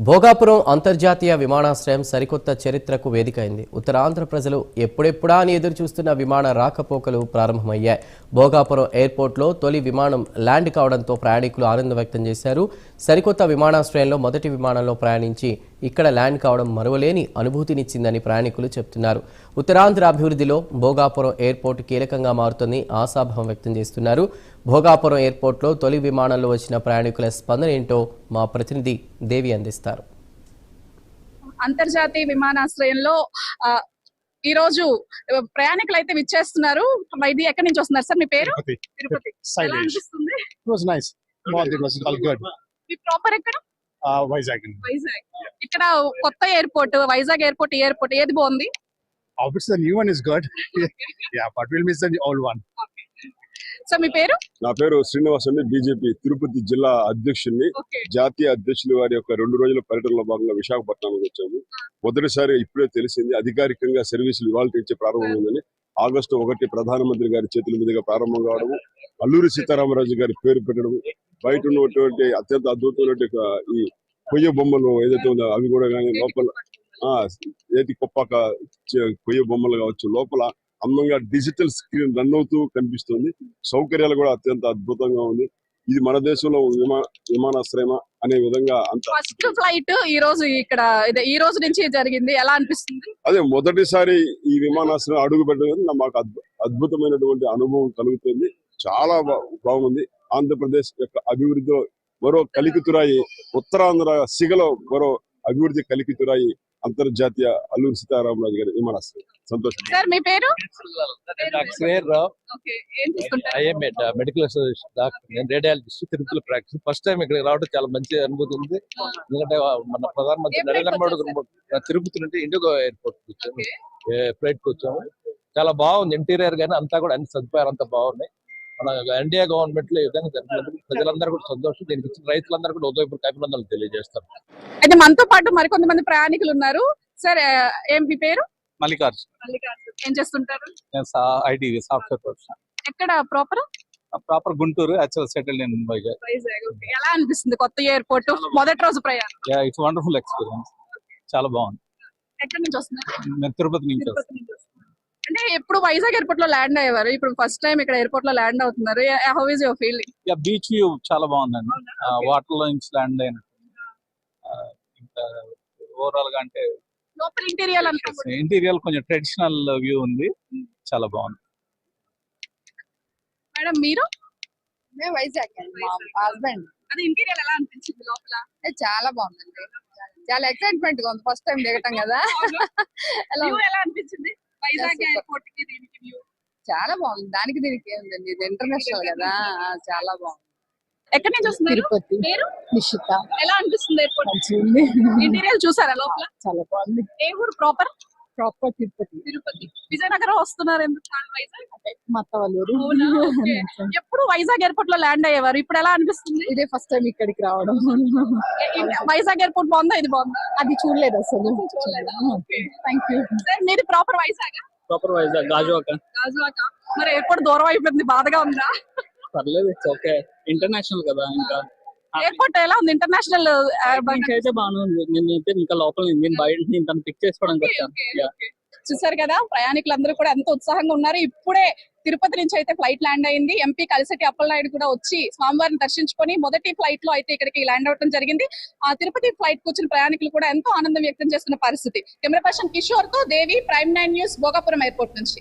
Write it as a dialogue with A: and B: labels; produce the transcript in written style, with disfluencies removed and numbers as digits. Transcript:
A: భోగాపురం అంతర్జాతీయ విమానాశ్రయం సరికొత్త చరిత్రకు వేదికైంది. ఉత్తరాంధ్ర ప్రజలు ఎప్పుడెప్పుడా అని ఎదురు చూస్తున్న విమాన రాకపోకలు ప్రారంభమయ్యాయి. భోగాపురం ఎయిర్పోర్ట్లో తొలి విమానం ల్యాండ్ కావడంతో ప్రయాణికులు ఆనందం వ్యక్తం చేశారు. సరికొత్త విమానాశ్రయంలో మొదటి విమానంలో ప్రయాణించి ఇక్కడ ల్యాండ్ కావడం మరువలేని అనుభూతినిచ్చిందని ప్రయాణికులు చెబుతున్నారు. ఉత్తరాంధ్ర అభివృద్ధిలో భోగాపురం ఎయిర్పోర్ట్ కీలకంగా మారుతుందని ఆశాభావం వ్యక్తం చేస్తున్నారు. భోగాపురం ఎయిర్పోర్ట్లో తొలి విమానంలో వచ్చిన ప్రయాణికుల స్పందన ఏంటో మా ప్రతినిధి దేవి అందిస్తారు.
B: అంతర్జాతీయ విమానాశ్రయంలో ఈ రోజు ప్రయాణికులు అయితే విచ్చేస్తున్నారు. ఇది ఎక్కడి నుంచి వస్తున్నారు సార్? మీ పేరు? తిరుపతి. ఎలా అనిపిస్తుంది? మీ ప్రాపర్ ఎక్కడ?
C: వైజాగ్.
B: ఇక్కడ కొత్త ఎయిర్పోర్ట్, వైజాగ్ ఎయిర్పోర్ట్, ఏది బాగుంది?
C: Obviously, the new one is good. Yeah, but we'll miss the old one.
B: So మీ పేరు?
D: నా పేరు శ్రీనివాస్ అండి. బీజేపీ తిరుపతి జిల్లా అధ్యక్షుడిని. జాతీయ అధ్యక్షులు వారి యొక్క 2 రోజుల పర్యటనలో భాగంగా విశాఖపట్నానికి వచ్చాము. మొదటిసారి ఇప్పుడే తెలిసింది అధికారికంగా సర్వీసులు ఇవాళ నుంచి ప్రారంభమైందని. ఆగస్టు 1 ప్రధానమంత్రి గారి చేతుల మీదుగా ప్రారంభం కావడము, అల్లూరి సీతారామరాజు గారి పేరు పెట్టడము, బయట ఉన్నటువంటి అత్యంత అద్భుతమైన ఈ కొయ్య బొమ్మలు ఏదైతే ఉందో అవి కూడా కానీ లోపల ఏటి కొప్పాక కొయ్య బొమ్మలు కావచ్చు, లోపల అందంగా డిజిటల్ స్క్రీన్ రన్ అవుతూ కనిపిస్తుంది. సౌకర్యాలు కూడా అత్యంత అద్భుతంగా ఉంది. ఇది మన దేశంలో విమానాశ్రయం అనే విధంగా
B: ఫస్ట్ ఫ్లైట్ ఈ రోజు నుంచి జరిగింది. ఎలా అనిపిస్తుంది?
D: అదే మొదటిసారి ఈ విమానాశ్రయం అడుగు పెట్టడం మాకు అద్భుతమైనటువంటి అనుభవం కలుగుతుంది. చాలా బాగుంది. ఆంధ్రప్రదేశ్ యొక్క అభివృద్ధిలో మరో కలికితురాయి, ఉత్తరాంధ్ర సిగలో మరో అభివృద్ధి కలికితురాయి అంతర్జాతీయ అల్లూరి సీతారామరాజు గారి విమానాశ్రయం. సంతోషం.
B: సార్ మీ పేరు?
E: Medical doctor. నేను రేడియాలజిస్ట్, తిరుపతిలో ప్రాక్టీస్. ఫస్ట్ టైం ఇక్కడ రావడం చాలా మంచి అనుభూతి ఉంది. ఎందుకంటే మన ప్రధానమంత్రి నరేంద్ర మోడీ తిరుపతి నుండి ఇండిగో ఎయిర్పోర్ట్ వచ్చాము, ఫ్లైట్ కి వచ్చాము. చాలా బాగుంది. ఇంటీరియర్ గానీ అంతా కూడా అన్ని సదుపాయాలు అంతా బాగున్నాయి. మన ఎన్డీఏ గవర్నమెంట్ లో ఈ విధంగా జరిగినందుకు ప్రజలందరూ కూడా సంతోషం. దీనికి ఇచ్చిన రైతులందరూ కూడా ఉదయపూర్వక అభినందనలు తెలియజేస్తారు.
B: అయితే మనతో పాటు మరికొంతమంది ప్రయాణికులు ఉన్నారు. సార్ ఏం మీ పేరు?
E: మల్లికార్జున్.
B: ఏం చేస్తుంటారు?
E: IT software professional.
B: ఎక్కడ proper?
E: Proper Guntur, actual settled in Vizag.
B: ఎలా అనిపిస్తుంది కొత్త ఎయిర్పోర్ట్ మొదటి రోజు ప్రయాణం?
E: It's wonderful experience. చాలా బాగుంది.
B: ఎక్కడి నుంచి వస్తున్నారు?
E: నేను తిరుపతి నుంచి వస్తున్నాను.
B: అంటే ఎప్పుడు వైజాగ్ ఎయిర్పోర్ట్ లో ల్యాండ్ అయ్యేవారు, ఇప్పుడు ఫస్ట్ టైం ఇక్కడ ఎయిర్పోర్ట్ లో ల్యాండ్ అవుతున్నారు. How is your feeling?
E: Beach view చాలా బాగుందండి. వాటర్ లో నుంచి ల్యాండ్ అయినట్టు. ఇంకా ఓవరాల్ గా అంటే
B: లోపల ఇంటీరియర్
E: కొంచెం ట్రెడిషనల్ వ్యూ ఉంది. చాలా బాగుంది.
B: మేడం మీరు?
F: మేము వైజాగ్ అండి. మా హస్బెండ్.
B: అది ఇంటీరియర్ ఎలా అనిపించింది లోపల?
F: చాలా బాగుందండి. చాలా ఎక్సైట్మెంట్ గా ఉంది. ఫస్ట్ టైం దిగటం కదా.
B: ఎలా అనిపించింది వైజాగ్ ఎయిర్పోర్ట్ కి దీనికి వ్యూ?
F: చాలా బాగుంది. దానికి దీనికి ఏముందండి, ఇది ఇంటర్నేషనల్ కదా. చాలా బాగుంది.
B: ఎక్కడి నుంచి వస్తున్నారు?
F: తిరుపతి.
B: పేరు?
F: నిషిత.
B: ఎలా అనిపిస్తుంది ఎయిర్పోర్ట్?
F: మంచిది.
B: ఇంటీరియర్ చూసారా లోపల?
F: చాలా బాగుంది.
B: ఏ ఊరు ప్రాపర్?
F: తిరుపతి.
B: విజయనగరం వస్తున్నారు ఎందుకు? వైజాగ్
F: మత్తవల్లూరు.
B: ఎప్పుడు వైజాగ్ ఎయిర్పోర్ట్ లో ల్యాండ్ అయ్యేవారు, ఇప్పుడు ఎలా అనిపిస్తుంది?
F: ఇదే ఫస్ట్ టైం ఇక్కడికి రావడం.
B: వైజాగ్ ఎయిర్పోర్ట్ బాగుందా, ఇది బాగుందా?
F: అది చూడలేదు అసలు. Thank you.
B: సార్ మీది ప్రాపర్ వైజాగ్?
E: ప్రాపర్ వైజాగ్, గాజువాక.
B: మరి ఎయిర్పోర్ట్ దూరం అయిపోయింది, బాధగా ఉందా?
E: పర్లేదు, ఇట్స్ ఓకే. ఇంటర్నేషనల్ కదా. ఇంకా
B: ఎయిర్పోర్ట్ ఎలా ఉంది? ఇంటర్నేషనల్
E: అయితే బాగానే ఉంది. నేనైతే ఇంకా లోపల నేను బయట తను పిక్ చేసుకోవడానికి వచ్చాను.
B: చూసారు కదా, ప్రయాణికులందరూ కూడా ఎంతో ఉత్సాహంగా ఉన్నారు. ఇప్పుడే తిరుపతి నుంచి అయితే ఫ్లైట్ ల్యాండ్ అయింది. ఎంపీ కలిసటి అప్పలనాయుడు కూడా వచ్చి స్వామివారిని దర్శించుకొని మొదటి ఫ్లైట్ లో అయితే ఇక్కడికి ల్యాండ్ అవడం జరిగింది. ఆ తిరుపతి ఫ్లైట్ కూర్చున్న ప్రయాణికులు కూడా ఎంతో ఆనందం వ్యక్తం చేస్తున్న పరిస్థితి. కెమెరా పర్సన్ కిషోర్ తో దేవి, ప్రైమ్ 9 న్యూస్, భోగాపురం ఎయిర్పోర్ట్ నుంచి.